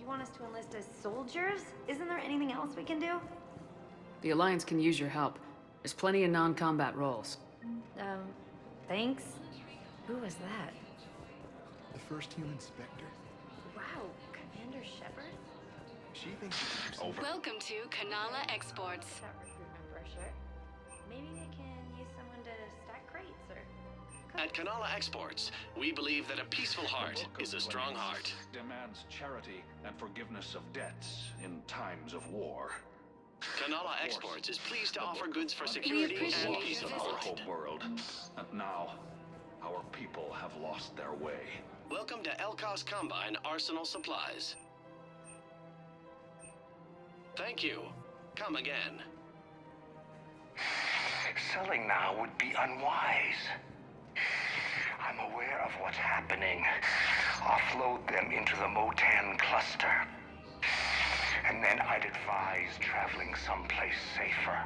want us to enlist as soldiers? Isn't there anything else we can do? The Alliance can use your help. There's plenty of non-combat roles. Thanks. Who was that? The first human Spectre. Wow, Commander Shepard? She thinks it's Over. Welcome to Kanala Exports. That recruitment brochure. Maybe they can use someone to stack crates or cook. At Kanala Exports, we believe that a peaceful heart is a strong heart. Demands charity and forgiveness of debts in times of war. Kanala Exports is pleased to offer goods for security and peace of Our mind. whole world. And now, our people have lost their way. Welcome to Elkos Combine Arsenal Supplies. Thank you. Come again. Selling now would be unwise. I'm aware of what's happening. Offload them into the Motan cluster. And then I'd advise traveling someplace safer.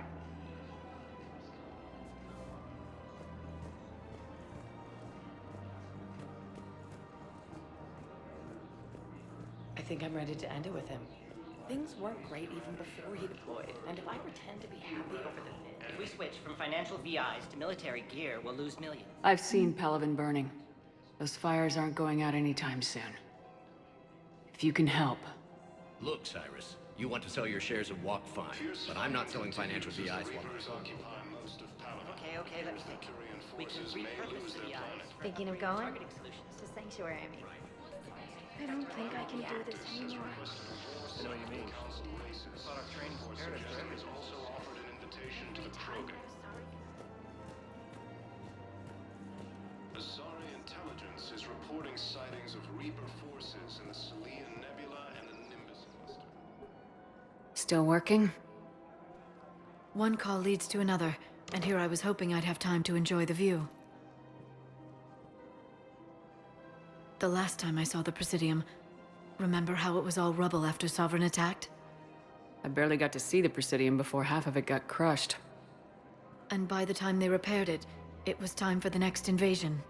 I think I'm ready to end it with him. Things weren't great even before he deployed, and if I pretend to be happy over the... If we switch from financial VIs to military gear, we'll lose millions. I've seen Palaven burning. Those fires aren't going out anytime soon. If you can help. Look, Cyrus, you want to sell your shares of Walk fine, but I'm not selling financial VIs while Okay, let me think. We can repurpose the VIs. Thinking of going? Targeting solutions. To Sanctuary, I mean. I don't think I can do this anymore. I know what you mean. I thought our training prepared us for everything. Also offered an invitation to the program. Asari intelligence is reporting sightings of Reaper forces in the Selene Nebula and the Nimbus cluster. Still working? One call leads to another, and here I was hoping I'd have time to enjoy the view. The last time I saw the Presidium, remember how it was all rubble after Sovereign attacked? I barely got to see the Presidium before half of it got crushed. And by the time they repaired it, it was time for the next invasion.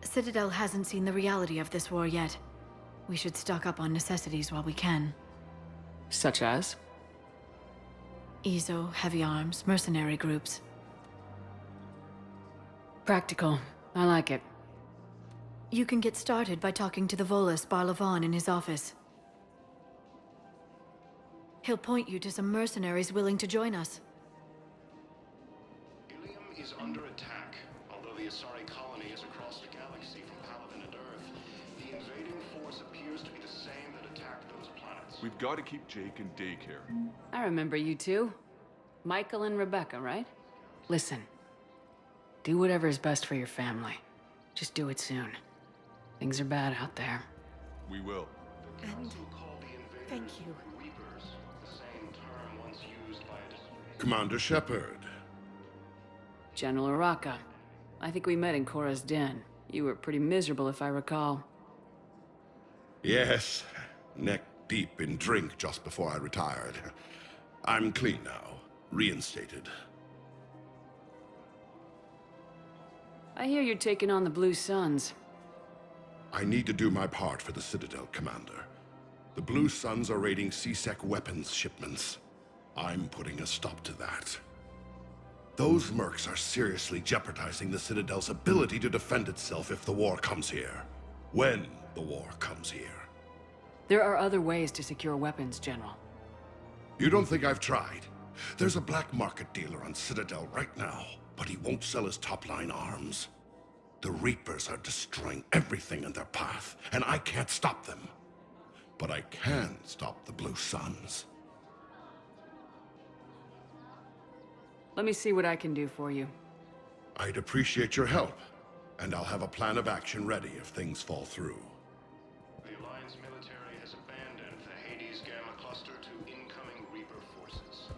Citadel hasn't seen the reality of this war yet. We should stock up on necessities while we can. Such as? EZO, heavy arms, mercenary groups. Practical. I like it. You can get started by talking to the Volus Barlavan in his office. He'll point you to some mercenaries willing to join us. Ilium is under attack. Although the Asari colony is across the galaxy from Palaven and Earth, the invading force appears to be the same that attacked those planets. We've got to keep Jake in daycare. I remember you two. Michael and Rebecca, right? Listen. Do whatever is best for your family. Just do it soon. Things are bad out there. We will. And thank you. Reapers, the same term once used by a Commander Shepard. General Araka. I think we met in Korra's den. You were pretty miserable, if I recall. Yes, neck deep in drink just before I retired. I'm clean now, reinstated. I hear you're taking on the Blue Suns. I need to do my part for the Citadel, Commander. The Blue Suns are raiding C-Sec weapons shipments. I'm putting a stop to that. Those mercs are seriously jeopardizing the Citadel's ability to defend itself if the war comes here. When the war comes here. There are other ways to secure weapons, General. You don't think I've tried? There's a black market dealer on Citadel right now, but he won't sell his top-line arms. The Reapers are destroying everything in their path, and I can't stop them. But I can stop the Blue Suns. Let me see what I can do for you. I'd appreciate your help, and I'll have a plan of action ready if things fall through. The Alliance military has abandoned the Hades Gamma cluster to incoming Reaper forces.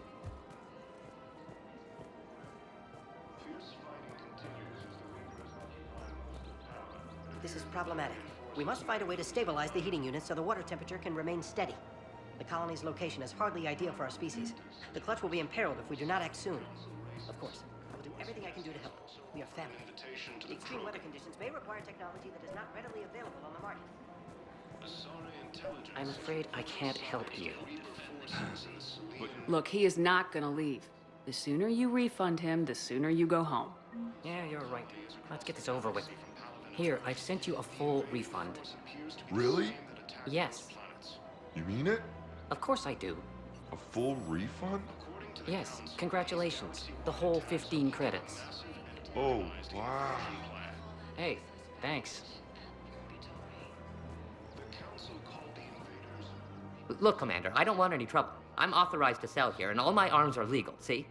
Fierce fighting continues as the Reapers occupy most of Palaven. This is problematic. We must find a way to stabilize the heating unit so the water temperature can remain steady. The colony's location is hardly ideal for our species. The clutch will be imperiled if we do not act soon. Of course, I will do everything I can do to help. We are family. The extreme weather conditions may require technology that is not readily available on the market. Asari intelligence I'm afraid I can't help you. Look, he is not gonna leave. The sooner you refund him, the sooner you go home. Yeah, you're right. Let's get this over with. Here, I've sent you a full refund. Really? Yes. You mean it? Of course I do. A full refund? Yes, congratulations. The whole 15 credits. Oh, wow. Hey, thanks. Look, Commander, I don't want any trouble. I'm authorized to sell here, and all my arms are legal, see?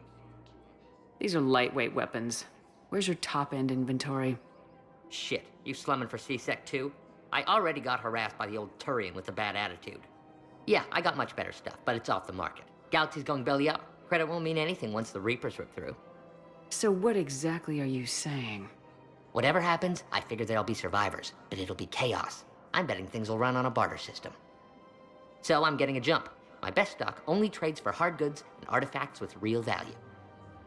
These are lightweight weapons. Where's your top-end inventory? Shit, you slumming for C-Sec too? I already got harassed by the old Turian with a bad attitude. Yeah, I got much better stuff, but it's off the market. Galaxy's going belly up. Credit won't mean anything once the Reapers rip through. So what exactly are you saying? Whatever happens, I figure there'll be survivors, but it'll be chaos. I'm betting things will run on a barter system. So I'm getting a jump. My best stock only trades for hard goods and artifacts with real value.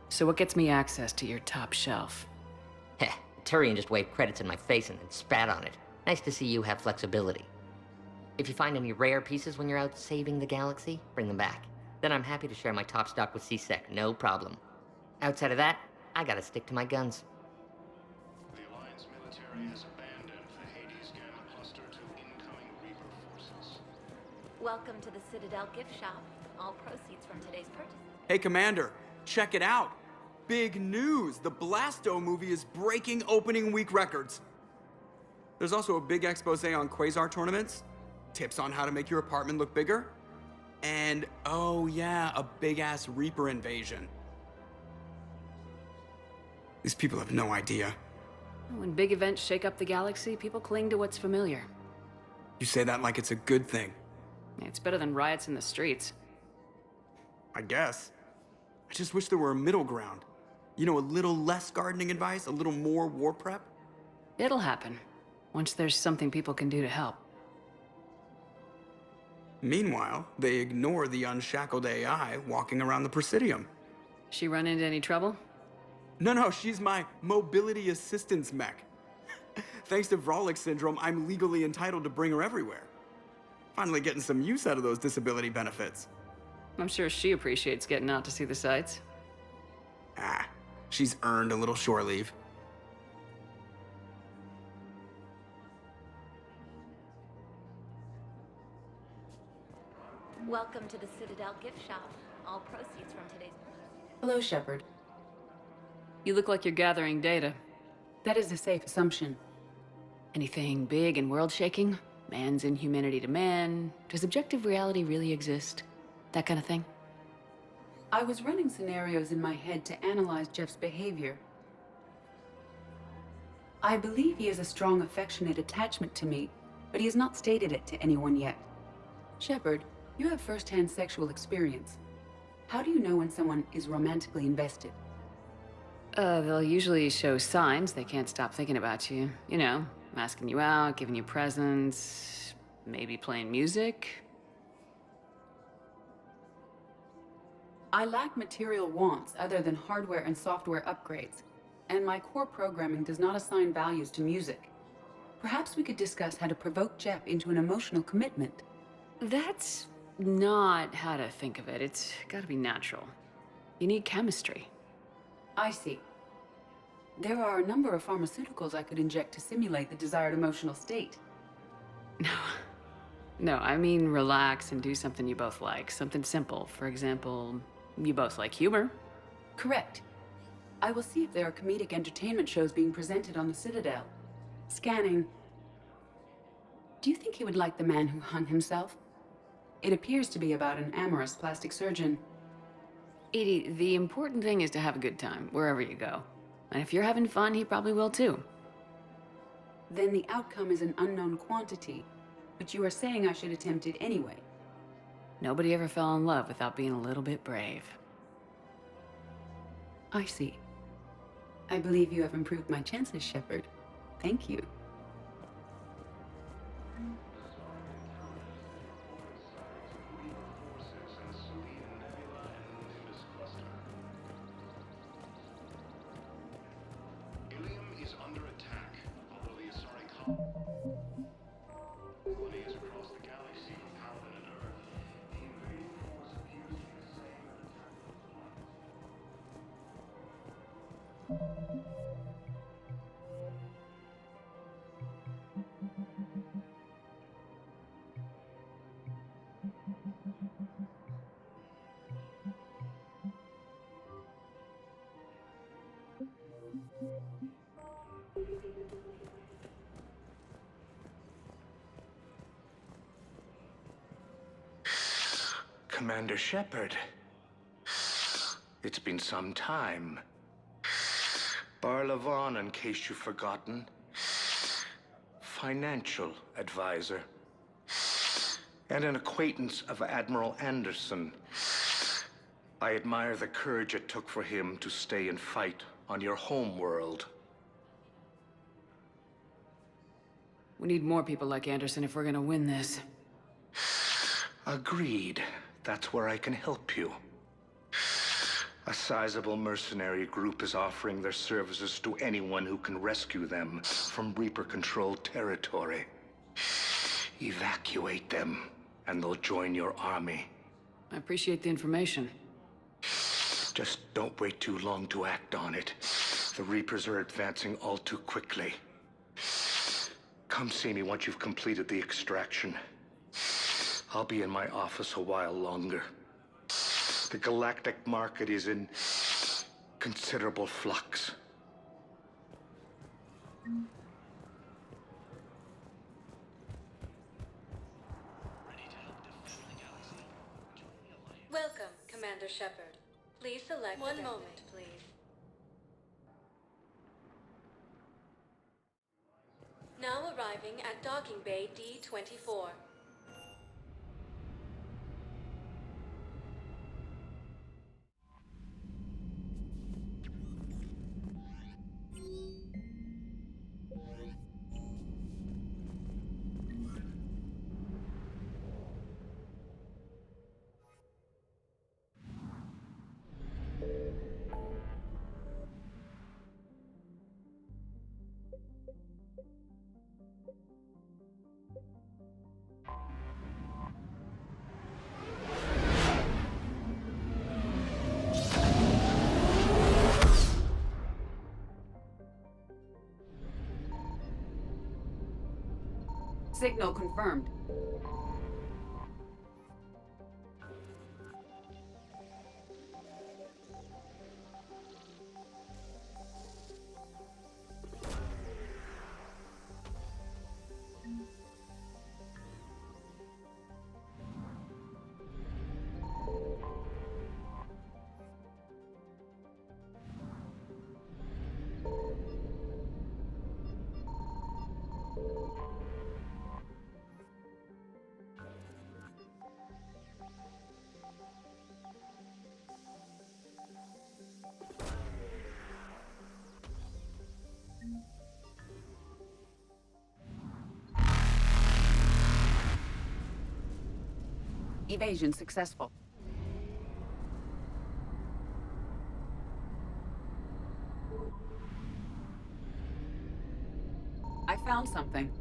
So what gets me access to your top shelf? Heh, Turian just waved credits in my face and then spat on it. Nice to see you have flexibility. If you find any rare pieces when you're out saving the galaxy, bring them back. Then I'm happy to share my top stock with C-Sec, no problem. Outside of that, I gotta stick to my guns. The Alliance military has abandoned the Hades Gamma cluster to incoming Reaper forces. Welcome to the Citadel gift shop. All proceeds from today's purchase. Hey, Commander, check it out. Big news! The Blasto movie is breaking opening week records. There's also a big expose on Quasar tournaments, tips on how to make your apartment look bigger, and, oh yeah, a big-ass Reaper invasion. These people have no idea. When big events shake up the galaxy, people cling to what's familiar. You say that like it's a good thing. It's better than riots in the streets. I guess. I just wish there were a middle ground. You know, a little less gardening advice, a little more war prep. It'll happen, once there's something people can do to help. Meanwhile, they ignore the unshackled AI walking around the Presidium. She run into any trouble? No, she's my mobility assistance mech. Thanks to Vrolic syndrome, I'm legally entitled to bring her everywhere. Finally getting some use out of those disability benefits. I'm sure she appreciates getting out to see the sights. Ah, she's earned a little shore leave. Welcome to the Citadel gift shop. All proceeds from today's purchase. Hello, Shepard. You look like you're gathering data. That is a safe assumption. Anything big and world-shaking? Man's inhumanity to man? Does objective reality really exist? That kind of thing? I was running scenarios in my head to analyze Jeff's behavior. I believe he has a strong affectionate attachment to me, but he has not stated it to anyone yet. Shepard, you have first-hand sexual experience. How do you know when someone is romantically invested? They'll usually show signs they can't stop thinking about you. You know, asking you out, giving you presents, maybe playing music. I lack material wants other than hardware and software upgrades, and my core programming does not assign values to music. Perhaps we could discuss how to provoke Jeff into an emotional commitment. That's not how to think of it. It's gotta be natural. You need chemistry. I see. There are a number of pharmaceuticals I could inject to simulate the desired emotional state. No, I mean relax and do something you both like. Something simple. For example, you both like humor. Correct. I will see if there are comedic entertainment shows being presented on the Citadel. Scanning. Do you think he would like The Man Who Hung Himself? It appears to be about an amorous plastic surgeon. Edie, the important thing is to have a good time, wherever you go. And if you're having fun, he probably will too. Then the outcome is an unknown quantity, but you are saying I should attempt it anyway. Nobody ever fell in love without being a little bit brave. I see. I believe you have improved my chances, Shepard. Thank you. Ilium is under attack, although the Asari colony is across the galaxy from Commander Shepard. It's been some time. Barla Vaughn, in case you've forgotten. Financial advisor. And an acquaintance of Admiral Anderson. I admire the courage it took for him to stay and fight on your home world. We need more people like Anderson if we're gonna win this. Agreed. That's where I can help you. A sizable mercenary group is offering their services to anyone who can rescue them from Reaper-controlled territory. Evacuate them, and they'll join your army. I appreciate the information. Just don't wait too long to act on it. The Reapers are advancing all too quickly. Come see me once you've completed the extraction. I'll be in my office a while longer. The galactic market is in considerable flux. Welcome, Commander Shepard. Please select one moment, please. Now arriving at Docking Bay D-24. Signal confirmed. Evasion successful. I found something.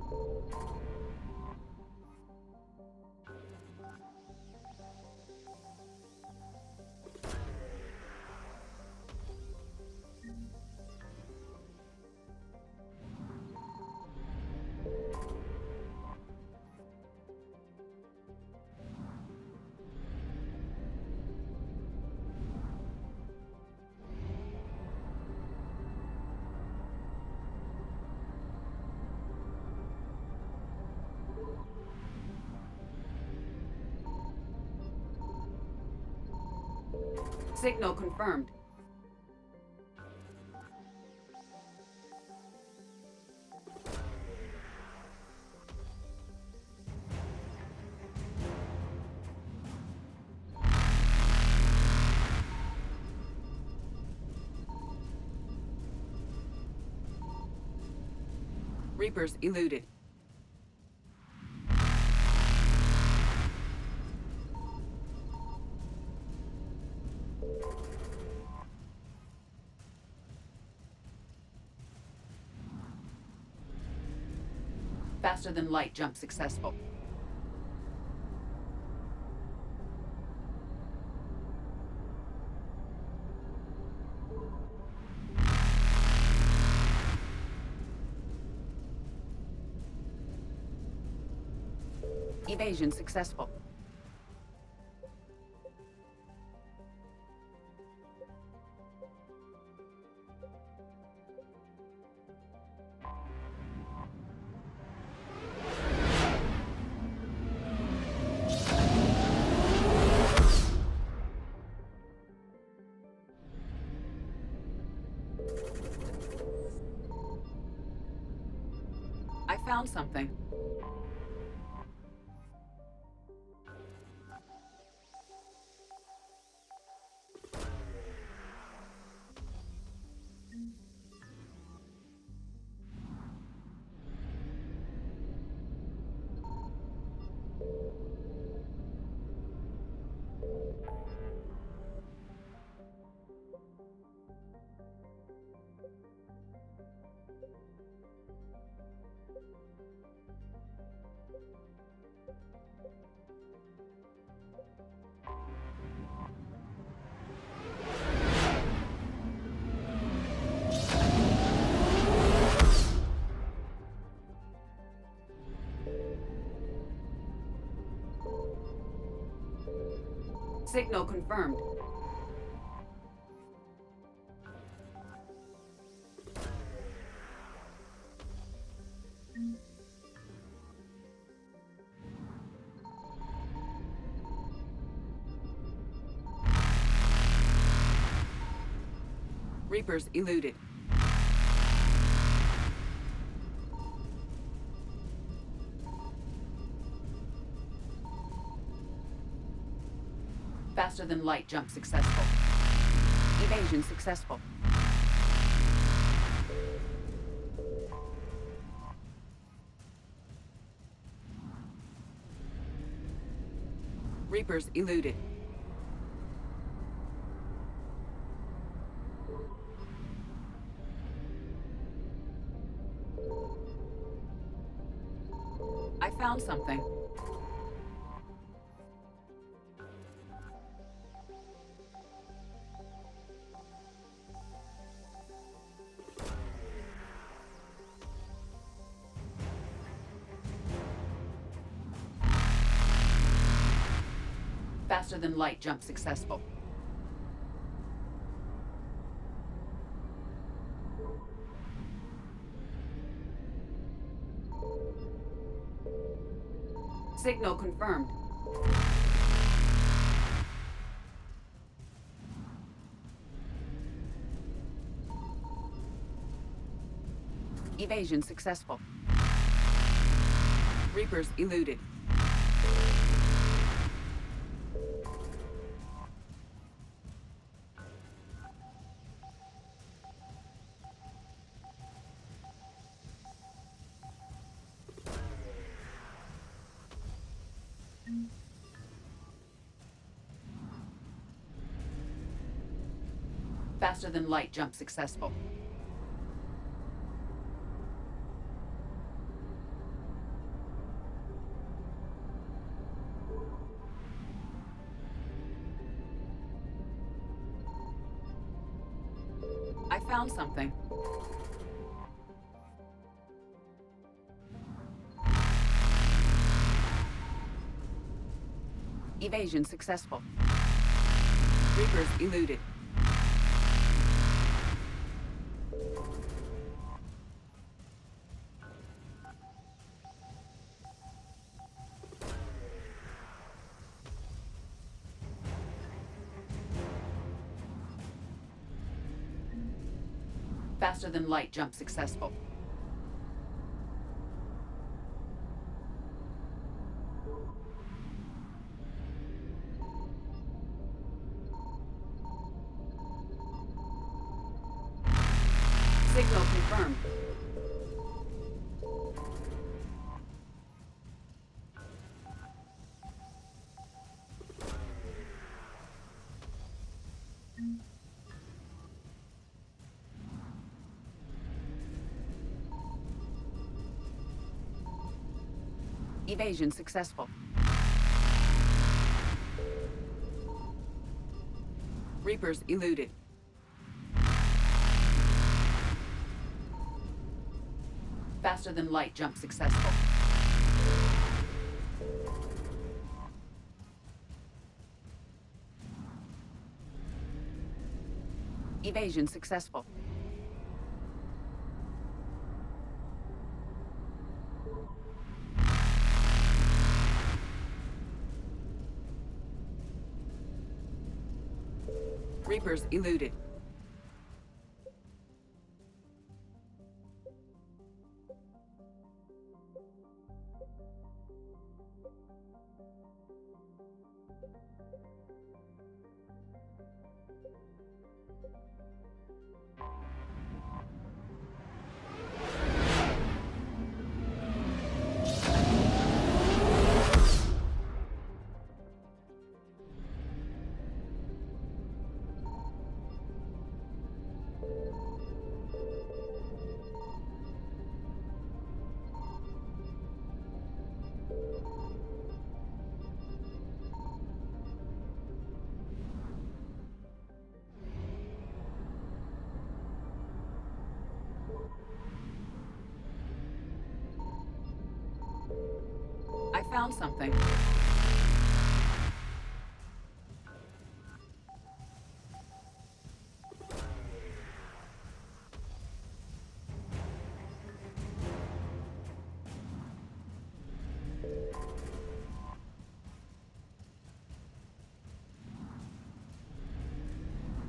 Signal confirmed. Reapers eluded. Faster than light jump successful. Evasion successful. found something. Signal confirmed. Reapers eluded. Faster than light jump successful. Evasion successful. Reapers eluded. I found something. Faster than light jump successful. Signal confirmed. Evasion successful. Reapers eluded. Faster than light jump successful. I found something. Evasion successful. Reapers eluded. Faster than light jump successful. Signal confirmed. Evasion successful. Reapers eluded. Faster than light jump successful. Evasion successful. Reapers eluded. found something.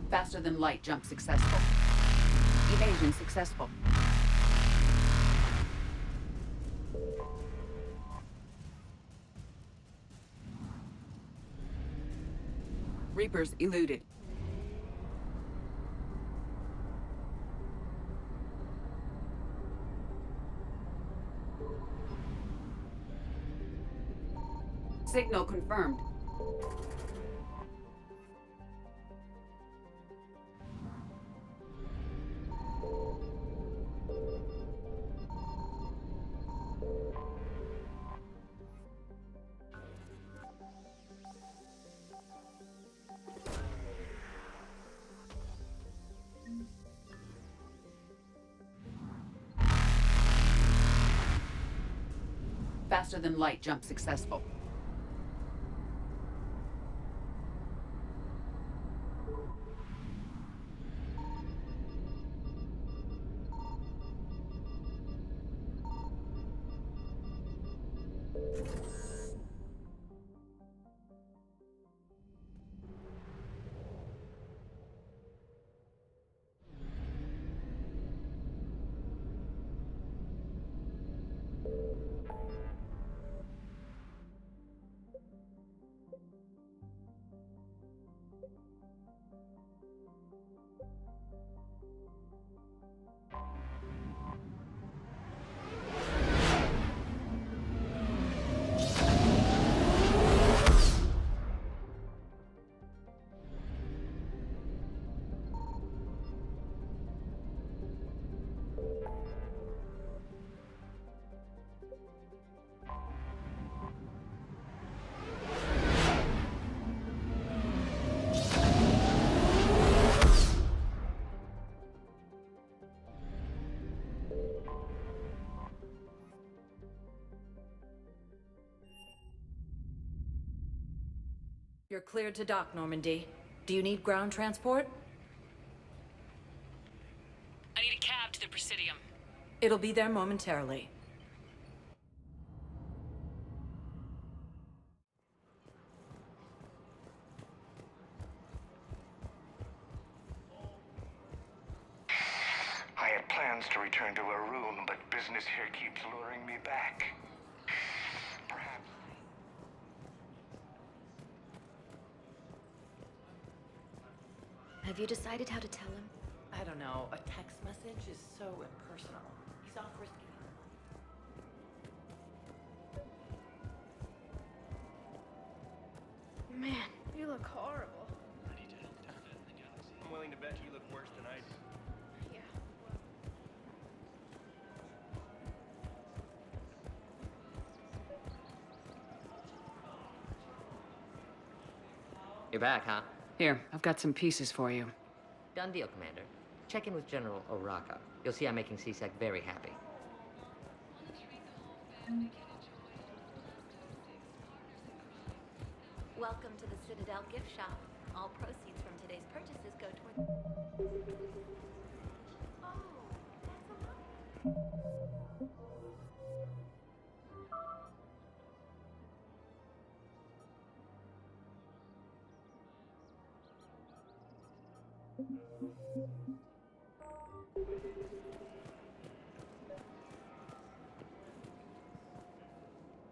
Faster than light jump successful. Evasion successful. Reapers eluded. Signal confirmed. Faster than light jump successful. You're cleared to dock, Normandy. Do you need ground transport? I need a cab to the Presidium. It'll be there momentarily. I had plans to return to Arun, but business here keeps luring me back. Perhaps. Have you decided how to tell him? I don't know. A text message is so impersonal. He's off risking it. Man, you look horrible. I'm willing to bet you look worse than I do. Yeah. You're back, huh? Here, I've got some pieces for you. Done deal, Commander. Check in with General Oraka. You'll see I'm making CSEC very happy. Welcome to the Citadel gift shop. All proceeds from today's purchases go toward...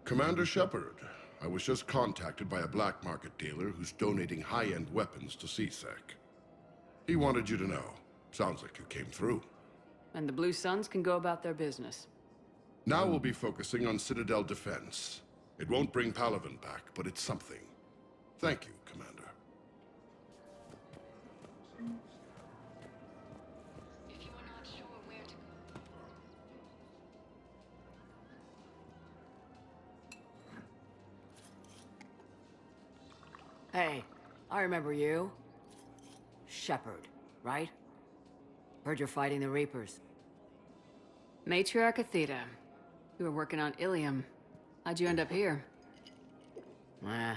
Commander Shepard, I was just contacted by a black market dealer who's donating high-end weapons to CSEC. He wanted you to know. Sounds like you came through. And the Blue Suns can go about their business. Now we'll be focusing on Citadel defense. It won't bring Palaven back, but it's something. Thank you, Commander. Hey, I remember you. Shepard, right? Heard you're fighting the Reapers. Matriarch Athena. You were working on Ilium. How'd you end up here? Eh.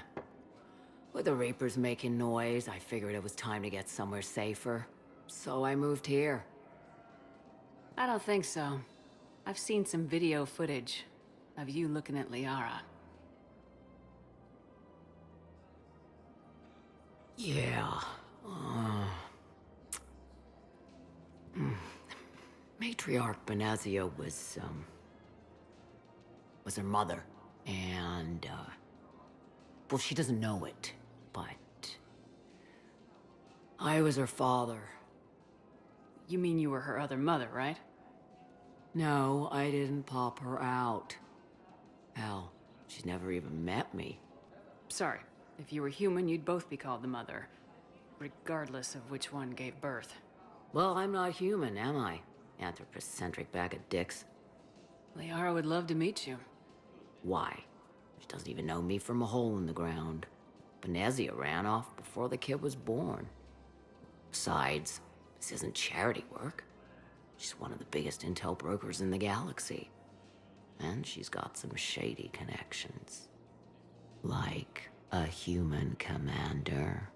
With the Reapers making noise, I figured it was time to get somewhere safer. So I moved here. I don't think so. I've seen some video footage of you looking at Liara. Yeah. Matriarch Benazia was her mother. And, well, she doesn't know it, but I was her father. You mean you were her other mother, right? No, I didn't pop her out. Hell, she's never even met me. Sorry. If you were human, you'd both be called the mother, regardless of which one gave birth. Well, I'm not human, am I? Anthropocentric bag of dicks. Liara would love to meet you. Why? She doesn't even know me from a hole in the ground. Benazia ran off before the kid was born. Besides, this isn't charity work. She's one of the biggest intel brokers in the galaxy. And she's got some shady connections. Like a human commander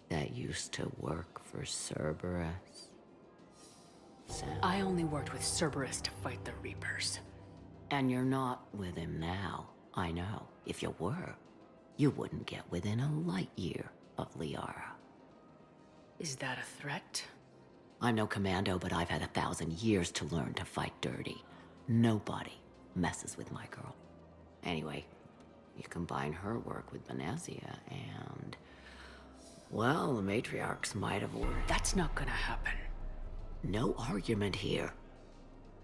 that used to work for Cerberus. I only worked with Cerberus to fight the Reapers. And you're not with him now. I know. If you were, you wouldn't get within a light year of Liara. Is that a threat? I'm no commando, but I've had 1,000 years to learn to fight dirty. Nobody messes with my girl. Anyway, you combine her work with Benazia and... well, the matriarchs might have ordered... That's not gonna happen. No argument here.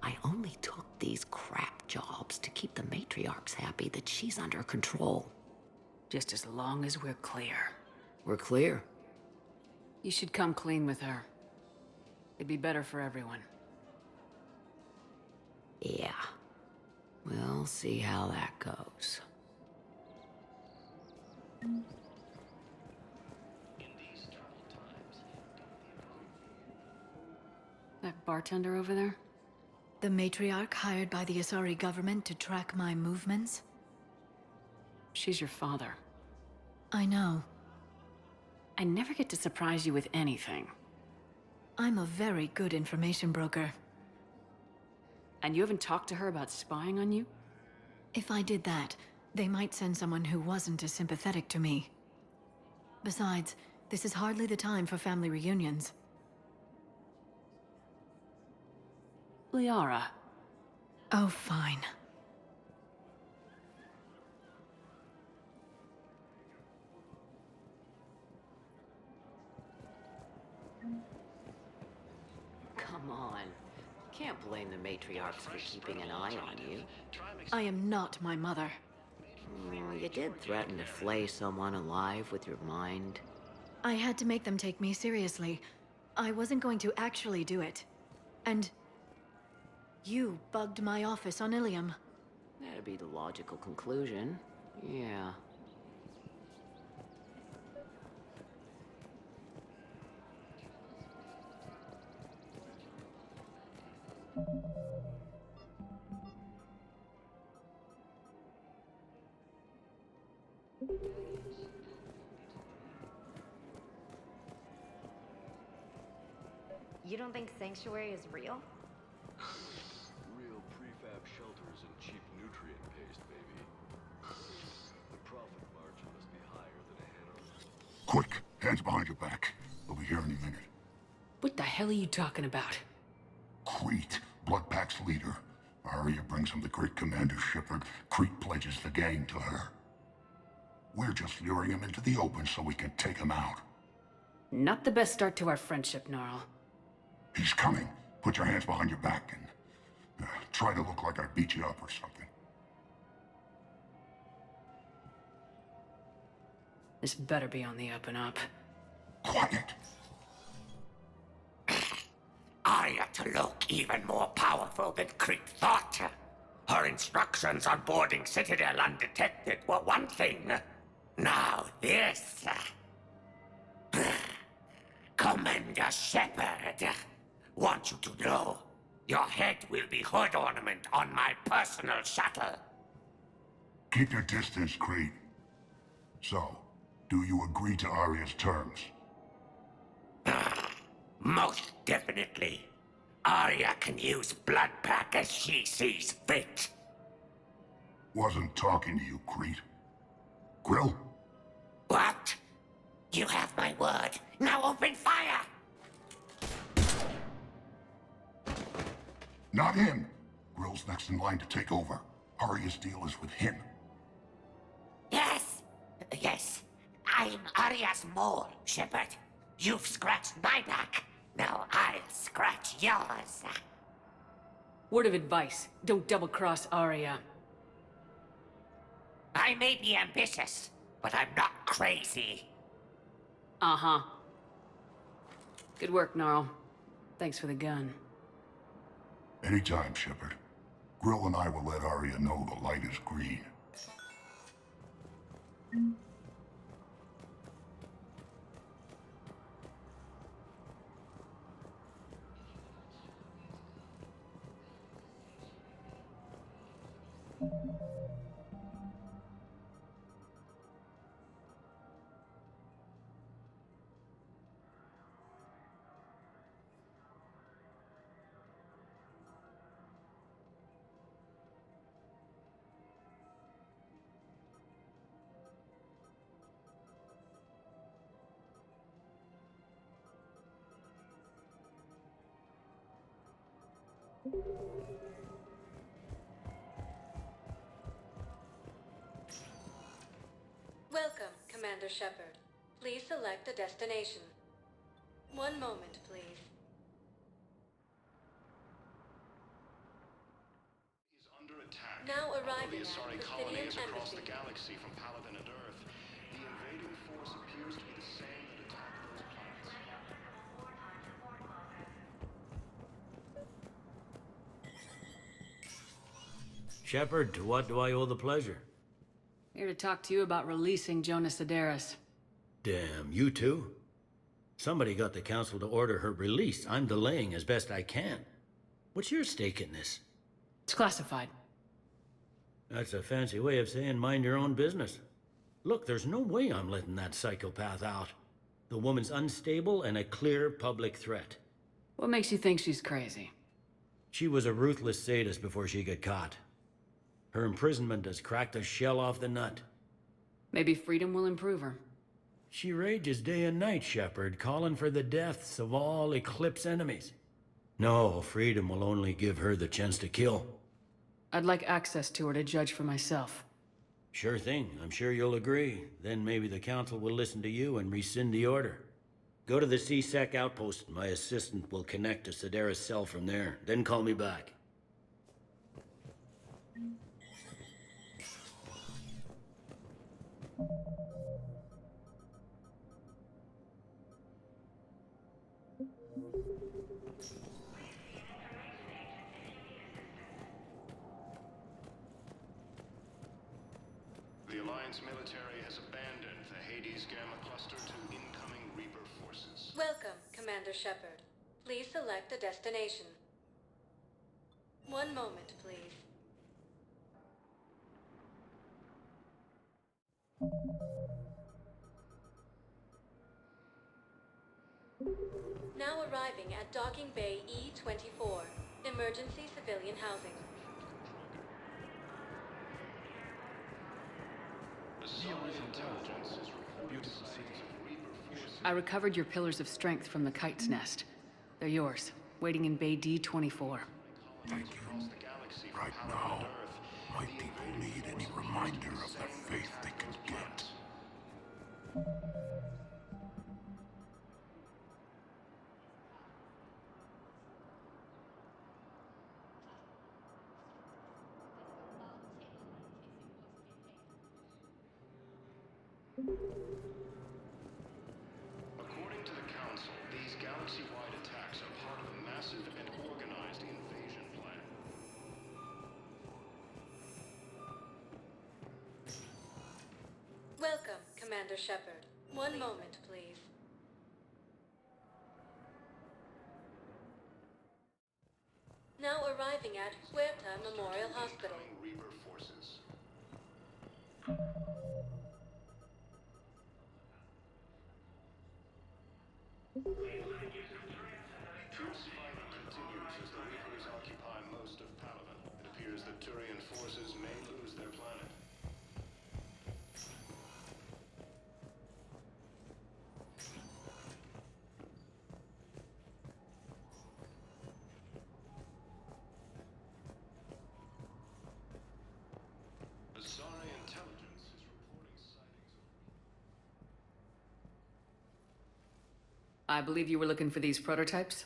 I only took these crap jobs to keep the matriarchs happy that she's under control. Just as long as we're clear. We're clear. You should come clean with her. It'd be better for everyone. Yeah. We'll see how that goes. That bartender over there? The matriarch hired by the Asari government to track my movements? She's your father. I know. I never get to surprise you with anything. I'm a very good information broker. And you haven't talked to her about spying on you? If I did that, they might send someone who wasn't as sympathetic to me. Besides, this is hardly the time for family reunions. Liara. Oh, fine. Come on. Can't blame the matriarchs for keeping an eye on you. I am not my mother. You did threaten to flay someone alive with your mind. I had to make them take me seriously. I wasn't going to actually do it. And... you bugged my office on Ilium. That'd be the logical conclusion. Yeah. You don't think Sanctuary is real? Real prefab shelters and cheap nutrient paste, baby. The profit margin must be higher than a hen. Quick, hands behind your back. We'll be here any minute. What the hell are you talking about? Crete, Bloodpack's leader. Arya brings him the great Commander Shepard. Crete pledges the gang to her. We're just luring him into the open so we can take him out. Not the best start to our friendship, Gnarl. He's coming. Put your hands behind your back and try to look like I beat you up or something. This better be on the up and up. Quiet. Arya to look even more powerful than Crete thought. Her instructions on boarding Citadel undetected were one thing. Now this. Commander Shepard. Want you to know, your head will be hood ornament on my personal shuttle. Keep your distance, Crete. So, do you agree to Arya's terms? Most definitely. Arya can use Bloodpack as she sees fit. Wasn't talking to you, Crete. Grill? What? You have my word. Now open fire! Not him! Grill's next in line to take over. Arya's deal is with him. Yes! Yes. I'm Arya's mole, Shepard. You've scratched my back. Now I'll scratch yours. Word of advice, don't double-cross Arya. I may be ambitious, but I'm not crazy. Uh-huh. Good work, Gnarl. Thanks for the gun. Anytime, Shepard. Grill and I will let Arya know the light is green. Welcome, Commander Shepard. Please select a destination. One moment, please. Is under attack. Now Although arriving the at Asari the colony Palladium is across Embassy. the galaxy from Paladin and Earth, the invading force appears to be the same that attacked those planets. Shepard, to what do I owe the pleasure? Here to talk to you about releasing Jonas Sederis. Damn, you too? Somebody got the council to order her release. I'm delaying as best I can. What's your stake in this? It's classified. That's a fancy way of saying mind your own business. Look, there's no way I'm letting that psychopath out. The woman's unstable and a clear public threat. What makes you think she's crazy? She was a ruthless sadist before she got caught. Her imprisonment has cracked the shell off the nut. Maybe freedom will improve her. She rages day and night, Shepard, calling for the deaths of all Eclipse enemies. No, freedom will only give her the chance to kill. I'd like access to her to judge for myself. Sure thing, I'm sure you'll agree. Then maybe the council will listen to you and rescind the order. Go to the C-Sec outpost. My assistant will connect to Sederis' cell from there. Then call me back. The Alliance military has abandoned the Hades Gamma cluster to incoming Reaper forces. Welcome, Commander Shepard. Please select a destination. One moment, please. Now arriving at Docking Bay E-24, emergency civilian housing. I recovered your pillars of strength from the kite's nest. They're yours, waiting in Bay D-24. Thank you. Right now, my people need any reminder of the faith they can get. According to the Council, these galaxy-wide attacks are part of a massive and organized invasion plan. Welcome, Commander Shepard. One moment, please. Now arriving at Huerta Memorial Hospital. Reaper forces. Fierce fighting continues as the Reapers occupy most of Palaven. It appears that Turian forces may lose their planet. Asari intelligence is reporting sightings of... I believe you were looking for these prototypes?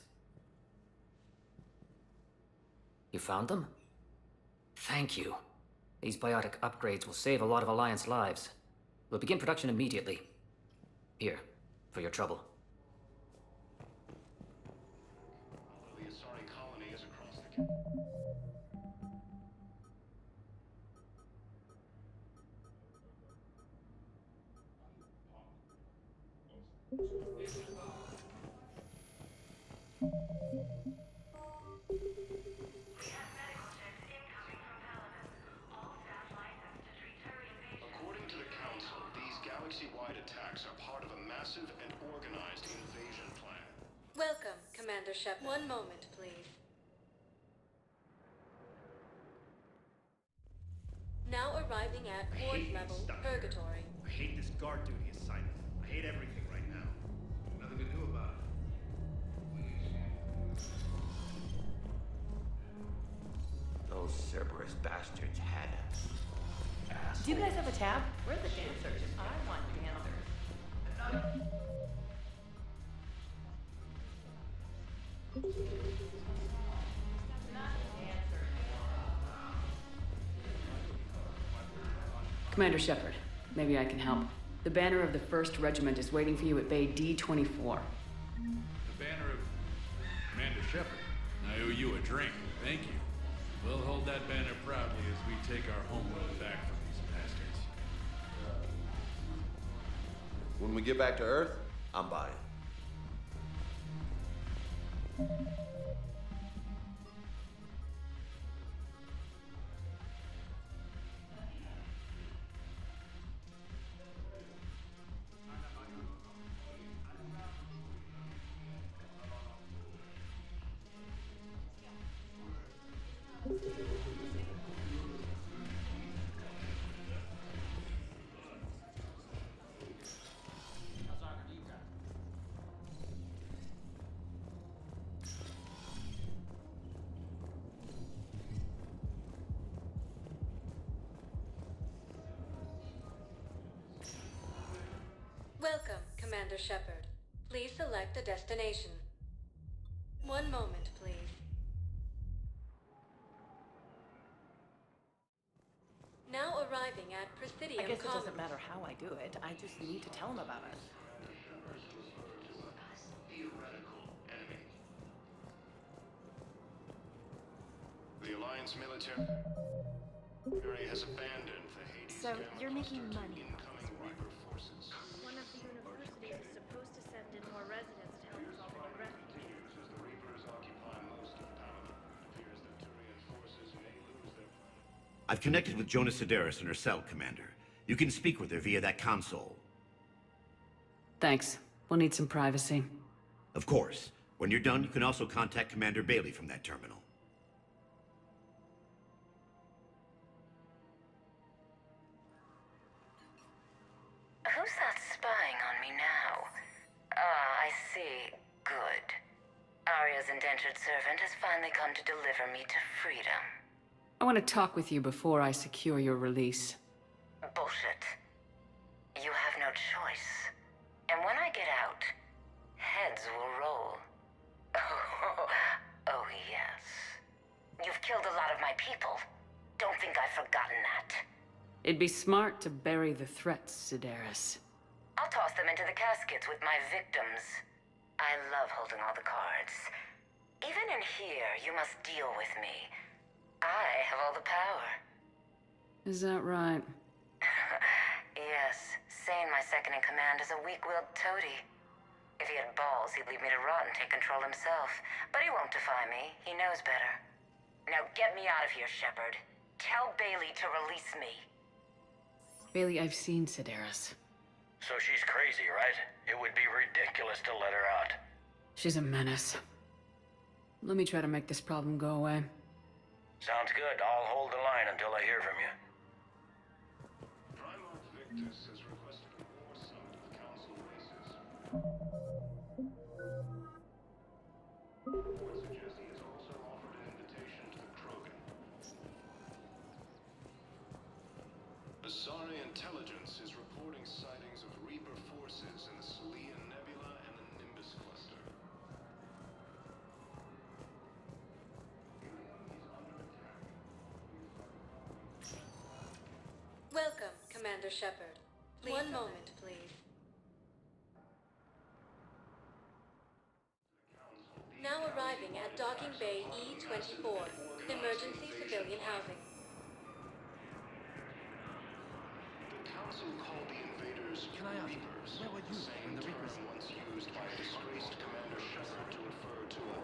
You found them? Thank you. These biotic upgrades will save a lot of Alliance lives. We'll begin production immediately. Here, for your trouble. Although the Asari colony is across the... According to the Council, these galaxy-wide attacks are part of a massive and organized invasion plan. Welcome, Commander Shep. One moment, please. Now arriving at Fourth Level, Purgatory. I hate this guard duty assignment. I hate everything right now. Nothing to do about it. Those Cerberus bastards had us. Do you guys have a tab? We're the dancers. I want dancers. Commander Shepard, maybe I can help. The banner of the 1st Regiment is waiting for you at Bay D-24. The banner of Commander Shepard. I owe you a drink. Thank you. We'll hold that banner proudly as we take our homeworld back from these bastards. When we get back to Earth, I'm buying. Welcome, Commander Shepard. Please select a destination. One moment, please. Now arriving at Presidium I guess it Commons. doesn't matter how I do it. I just need to tell them about it. The Alliance military has abandoned the Hades. So, you're making money. Incoming Reaper forces. One of the universities is supposed to send in more residents to help resolve the new refugees. As the Reapers occupy most of Palaven, it appears that Turian forces may lose their planet. I've connected with Jonas Sedaris and her cell, Commander. You can speak with her via that console. Thanks. We'll need some privacy. Of course. When you're done, you can also contact Commander Bailey from that terminal. Who's that spying on me now? Ah, I see. Good. Arya's indentured servant has finally come to deliver me to freedom. I want to talk with you before I secure your release. Bullshit. You have no choice. And when I get out, heads will roll. Oh, yes. You've killed a lot of my people. Don't think I've forgotten that. It'd be smart to bury the threats, Sedaris. I'll toss them into the caskets with my victims. I love holding all the cards. Even in here, you must deal with me. I have all the power. Is that right? Yes, Sane, my second-in-command, is a weak-willed toady. If he had balls, he'd leave me to rot and take control himself. But he won't defy me. He knows better. Now get me out of here, Shepard. Tell Bailey to release me. Bailey, I've seen Sedaris. So she's crazy, right? It would be ridiculous to let her out. She's a menace. Let me try to make this problem go away. Sounds good. I'll hold the line until I hear from you. Primarch Victus has requested a war summit of council races. Reports suggest he has also offered an invitation to the Krogan. Asari intelligence is reporting sightings of Reaper forces in the Salian Nebula and the Nimbus cluster. Welcome, Commander Shepard. One moment, please. Now arriving at Docking Bay E-24, emergency civilian housing. The council called the invaders Reapers, the same term once used by a disgraced Commander Shepard to refer to a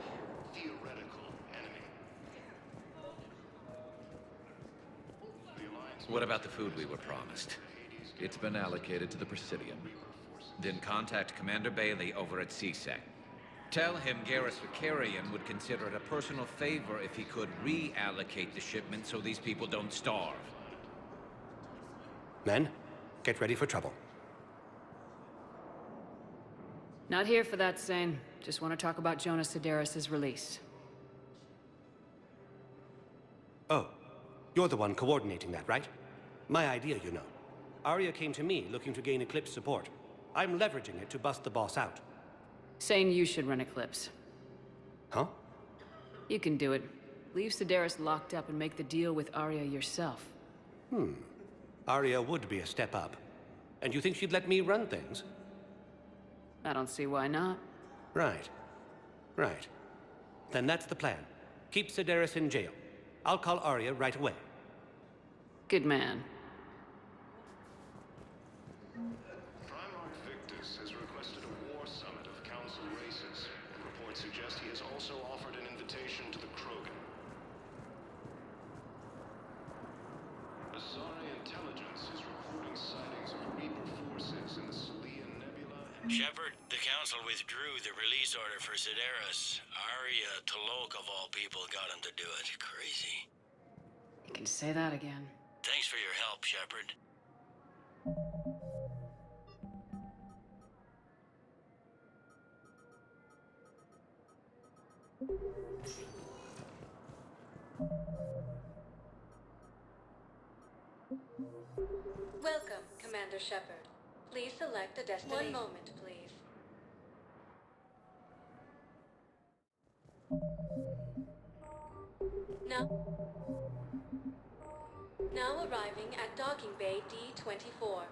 theoretical enemy. What about the food we were promised? It's been allocated to the Presidium. Then contact Commander Bailey over at CSEC. Tell him Garrus Vakarian would consider it a personal favor if he could reallocate the shipment so these people don't starve. Men, get ready for trouble. Not here for that, Sane. Just want to talk about Jonas Sedaris' release. Oh, you're the one coordinating that, right? My idea, you know. Arya came to me looking to gain Eclipse support. I'm leveraging it to bust the boss out. Saying you should run Eclipse. Huh? You can do it. Leave Sedaris locked up and make the deal with Arya yourself. Arya would be a step up. And you think she'd let me run things? I don't see why not. Right. Right. Then that's the plan. Keep Sedaris in jail. I'll call Arya right away. Good man. Primarch Victus has requested a war summit of council races. Reports suggest he has also offered an invitation to the Krogan. Asari intelligence is reporting sightings of Reaper forces in the Salian Nebula and... Shepard, the council withdrew the release order for Sedaris. Arya T'Loak, of all people, got him to do it. Crazy. You can say that again. Thanks for your help, Shepard. Welcome, Commander Shepard. Please select a destination. One moment, please. Now arriving at Docking Bay D-24.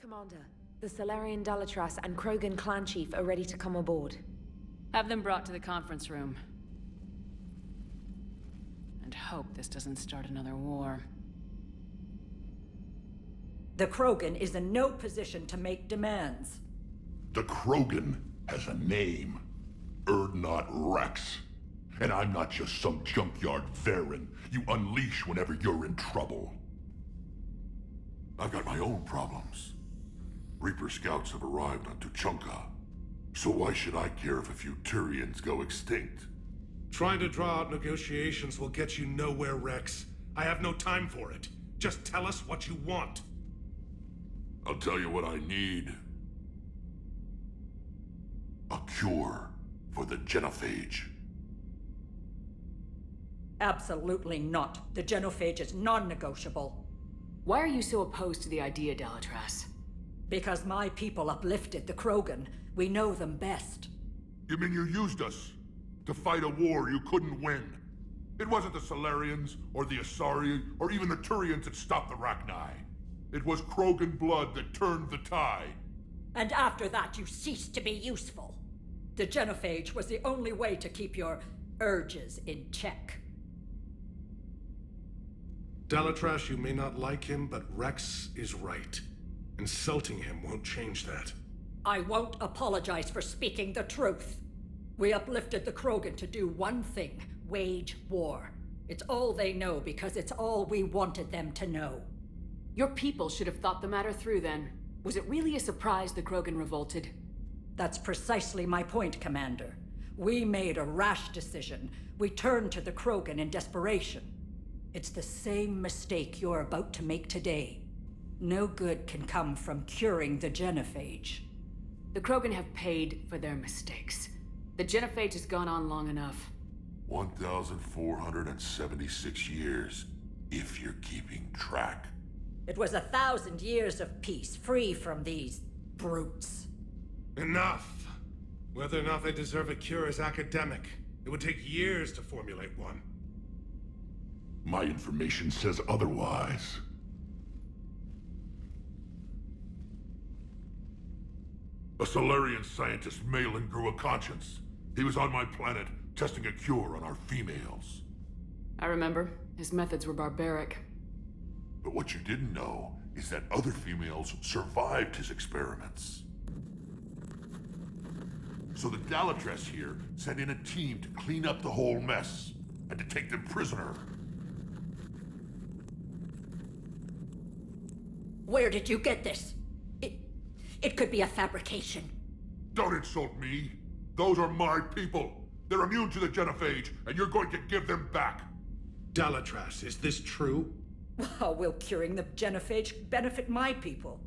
Commander, the Salarian Dalatras and Krogan clan chief are ready to come aboard. Have them brought to the conference room. And hope this doesn't start another war. The Krogan is in no position to make demands. The Krogan has a name. Urdnot Rex. And I'm not just some junkyard Varen you unleash whenever you're in trouble. I've got my own problems. Reaper scouts have arrived on Tuchanka. So why should I care if a few Turians go extinct? Trying to draw out negotiations will get you nowhere, Rex. I have no time for it. Just tell us what you want. I'll tell you what I need. A cure for the genophage. Absolutely not. The genophage is non-negotiable. Why are you so opposed to the idea, Delatras? Because my people uplifted the Krogan. We know them best. You mean you used us to fight a war you couldn't win? It wasn't the Salarians, or the Asari, or even the Turians that stopped the Rachni. It was Krogan blood that turned the tide. And after that, you ceased to be useful. The genophage was the only way to keep your urges in check. Delatras, you may not like him, but Rex is right. Insulting him won't change that. I won't apologize for speaking the truth. We uplifted the Krogan to do one thing: wage war. It's all they know because it's all we wanted them to know. Your people should have thought the matter through then. Was it really a surprise the Krogan revolted? That's precisely my point, Commander. We made a rash decision. We turned to the Krogan in desperation. It's the same mistake you're about to make today. No good can come from curing the genophage. The Krogan have paid for their mistakes. The genophage has gone on long enough. 1,476 years, if you're keeping track. It was 1,000 years of peace, free from these brutes. Enough! Whether or not they deserve a cure is academic. It would take years to formulate one. My information says otherwise. A Solarian scientist, Malin, grew a conscience. He was on my planet, testing a cure on our females. I remember. His methods were barbaric. But what you didn't know is that other females survived his experiments. So the Delatras here sent in a team to clean up the whole mess, and to take them prisoner. Where did you get this? It could be a fabrication. Don't insult me. Those are my people. They're immune to the genophage, and you're going to give them back. Delatras, is this true? How will curing the genophage benefit my people?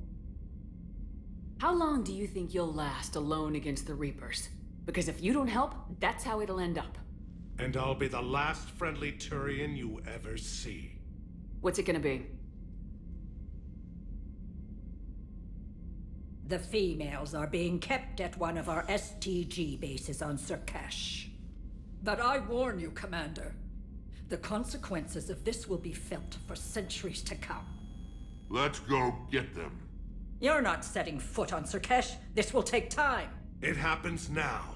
How long do you think you'll last alone against the Reapers? Because if you don't help, that's how it'll end up. And I'll be the last friendly Turian you ever see. What's it gonna be? The females are being kept at one of our STG bases on Surkash. But I warn you, Commander. The consequences of this will be felt for centuries to come. Let's go get them. You're not setting foot on Surkash. This will take time. It happens now.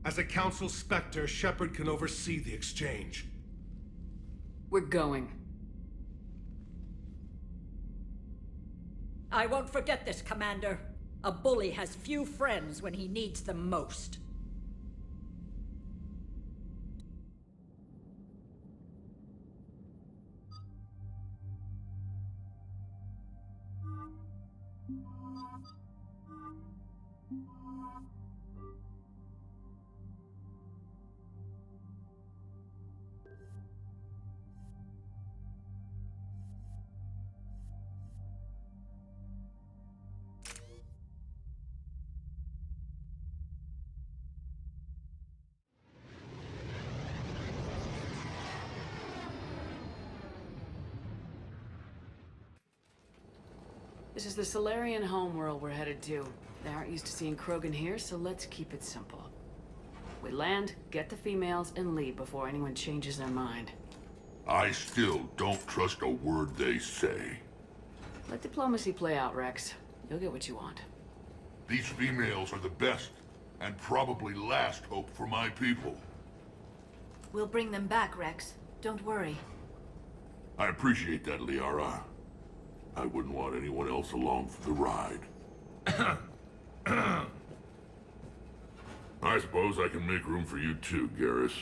As a Council Spectre, Shepard can oversee the exchange. We're going. I won't forget this, Commander. A bully has few friends when he needs them most. This is the Solarian homeworld we're headed to. They aren't used to seeing Krogan here, so let's keep it simple. We land, get the females, and leave before anyone changes their mind. I still don't trust a word they say. Let diplomacy play out, Rex. You'll get what you want. These females are the best, and probably last hope for my people. We'll bring them back, Rex. Don't worry. I appreciate that, Liara. I wouldn't want anyone else along for the ride. I suppose I can make room for you too, Garrus.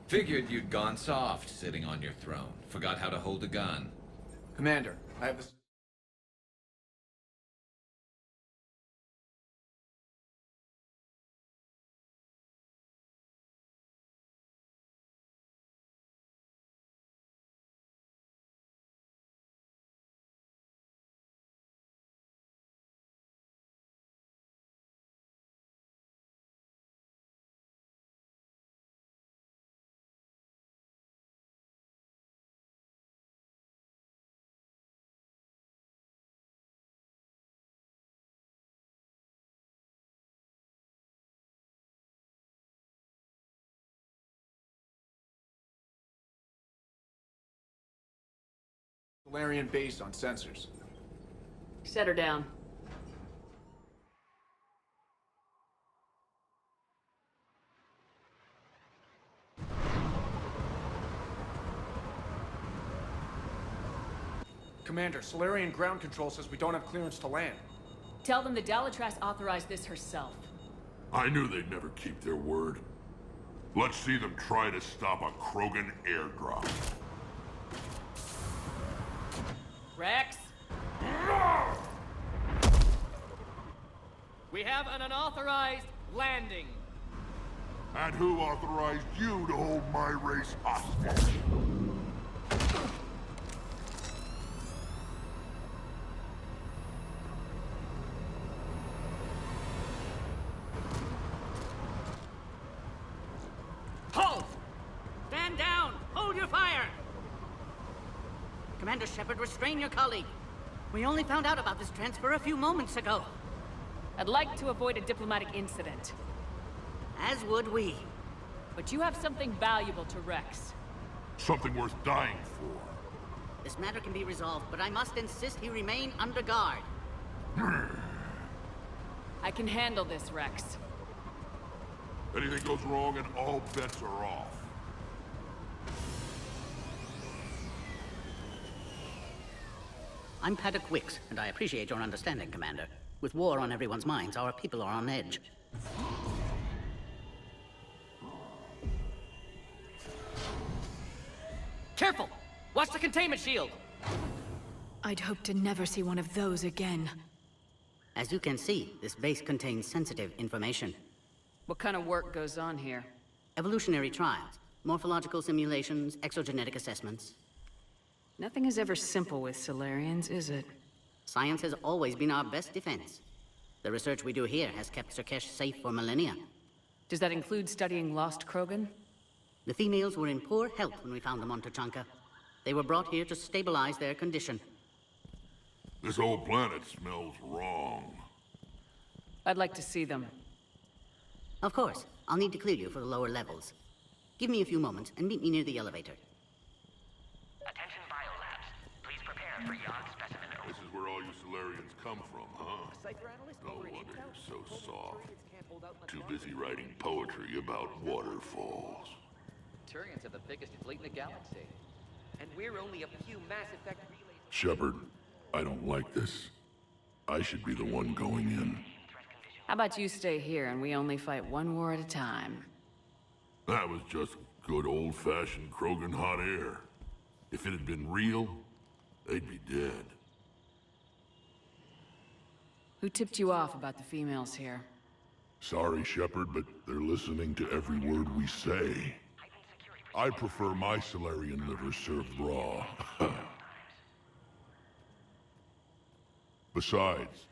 Figured you'd gone soft sitting on your throne. Forgot how to hold a gun. Commander, I have this... Solarian base on sensors. Set her down. Commander, Solarian ground control says we don't have clearance to land. Tell them the Dalatrass authorized this herself. I knew they'd never keep their word. Let's see them try to stop a Krogan airdrop. Rex? We have an unauthorized landing. And who authorized you to hold my race hostage? Halt! Stand down! Hold your fire! Commander Shepard, restrain your colleague. We only found out about this transfer a few moments ago. I'd like to avoid a diplomatic incident. As would we. But you have something valuable to Rex. Something worth dying for. This matter can be resolved, but I must insist he remain under guard. I can handle this, Rex. Anything goes wrong and all bets are off. I'm Paddock Wicks, and I appreciate your understanding, Commander. With war on everyone's minds, our people are on edge. Careful! Watch the containment shield! I'd hope to never see one of those again. As you can see, this base contains sensitive information. What kind of work goes on here? Evolutionary trials, morphological simulations, exogenetic assessments. Nothing is ever simple with Solarians, is it? Science has always been our best defense. The research we do here has kept Surkesh safe for millennia. Does that include studying lost Krogan? The females were in poor health when we found them on Tuchanka. They were brought here to stabilize their condition. This whole planet smells wrong. I'd like to see them. Of course. I'll need to clear you for the lower levels. Give me a few moments and meet me near the elevator. Attention biolabs. Please prepare for yon specimen. This is where all you Solarians come from, huh? No wonder you're so soft. Too busy writing poetry about waterfalls. Turians have the biggest fleet in the galaxy. And we're only a few Mass Effect relays. Shepard, I don't like this. I should be the one going in. How about you stay here and we only fight one war at a time? That was just good old-fashioned Krogan hot air. If it had been real, they'd be dead. Who tipped you off about the females here? Sorry, Shepard, but they're listening to every word we say. I prefer my Solarian liver served raw. Besides,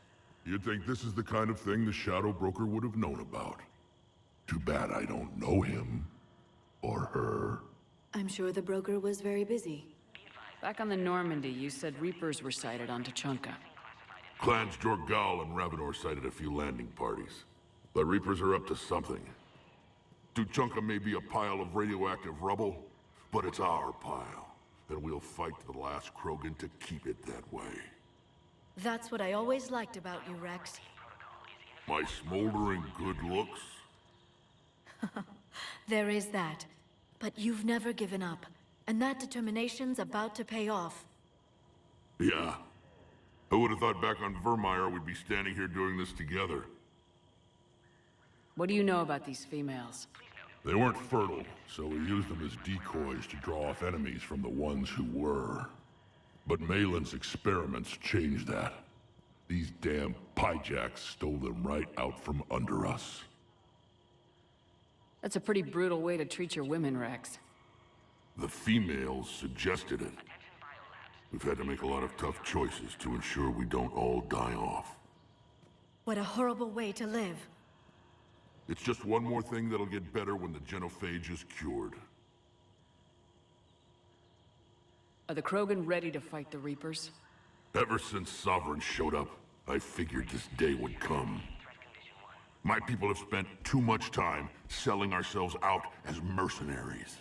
you'd think this is the kind of thing the Shadow Broker would have known about. Too bad I don't know him. Or her. I'm sure the broker was very busy. Back on the Normandy, you said Reapers were sighted on Tuchanka. Clans Jorgal and Ravenor sighted a few landing parties. The Reapers are up to something. Tuchanka may be a pile of radioactive rubble, but it's our pile. And we'll fight to the last Krogan to keep it that way. That's what I always liked about you, Rex. My smoldering good looks? There is that. But you've never given up. And that determination's about to pay off. Yeah. Who would have thought back on Vermeer we'd be standing here doing this together? What do you know about these females? They weren't fertile, so we used them as decoys to draw off enemies from the ones who were. But Malin's experiments changed that. These damn Pyjaks stole them right out from under us. That's a pretty brutal way to treat your women, Rex. The females suggested it. We've had to make a lot of tough choices to ensure we don't all die off. What a horrible way to live. It's just one more thing that'll get better when the genophage is cured. Are the Krogan ready to fight the Reapers? Ever since Sovereign showed up, I figured this day would come. My people have spent too much time selling ourselves out as mercenaries.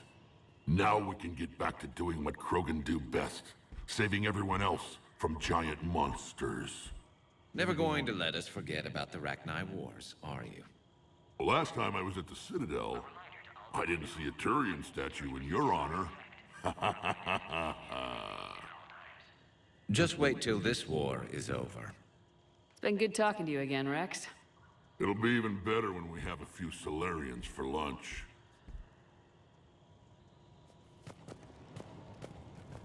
Now we can get back to doing what Krogan do best. saving everyone else from giant monsters. Never going to let us forget about the Rachni Wars, are you? The last time I was at the Citadel, I didn't see a Turian statue in your honor. Just wait till this war is over. It's been good talking to you again, Rex. It'll be even better when we have a few Solarians for lunch.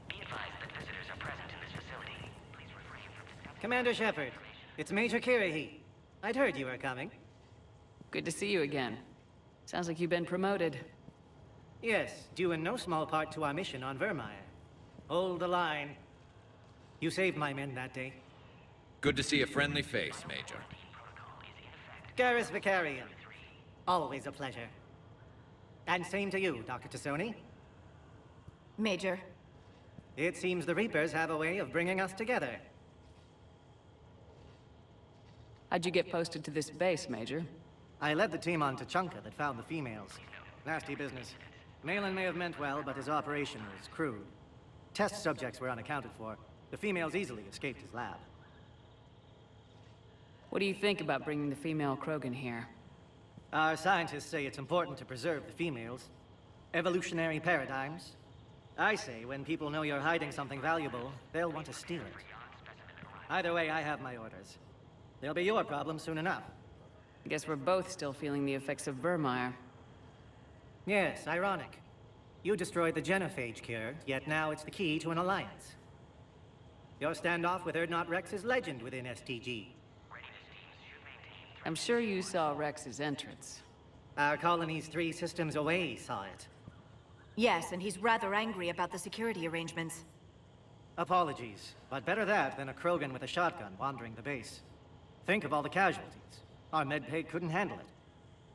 Be advised that visitors are present in this facility. Please refrain from discussing... Commander Shepard, it's Major Kirahi. I'd heard you were coming. Good to see you again. Sounds like you've been promoted. Yes, due in no small part to our mission on Vermeer. Hold the line. You saved my men that day. Good to see a friendly face, Major. Garrus Vakarian. Always a pleasure. And same to you, Dr. T'Soni. Major. It seems the Reapers have a way of bringing us together. How'd you get posted to this base, Major? I led the team on Tuchanka that found the females. Nasty business. Malin may have meant well, but his operation was crude. Test subjects were unaccounted for. The females easily escaped his lab. What do you think about bringing the female Krogan here? Our scientists say it's important to preserve the females. Evolutionary paradigms. I say when people know you're hiding something valuable, they'll want to steal it. Either way, I have my orders. They'll be your problem soon enough. I guess we're both still feeling the effects of Vermeer. Yes, ironic. You destroyed the genophage cure, yet now it's the key to an alliance. Your standoff with Urdnot Rex is legend within STG. I'm sure you saw Rex's entrance. Our colony's 3 systems away saw it. Yes, and he's rather angry about the security arrangements. Apologies, but better that than a Krogan with a shotgun wandering the base. Think of all the casualties. Our medbay couldn't handle it.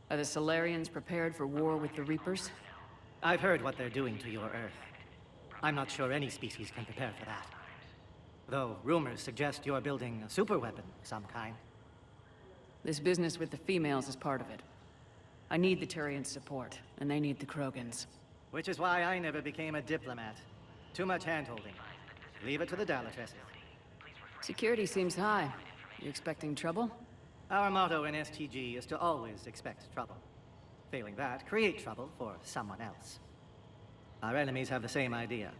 Are the Solarians prepared for war with the Reapers? I've heard what they're doing to your Earth. I'm not sure any species can prepare for that. Though rumors suggest you're building a superweapon of some kind. This business with the females is part of it. I need the Turians' support, and they need the Krogans. Which is why I never became a diplomat. Too much hand-holding. Leave it to the Dalatresses. Security seems high. You expecting trouble? Our motto in STG is to always expect trouble. Failing that, create trouble for someone else. Our enemies have the same idea.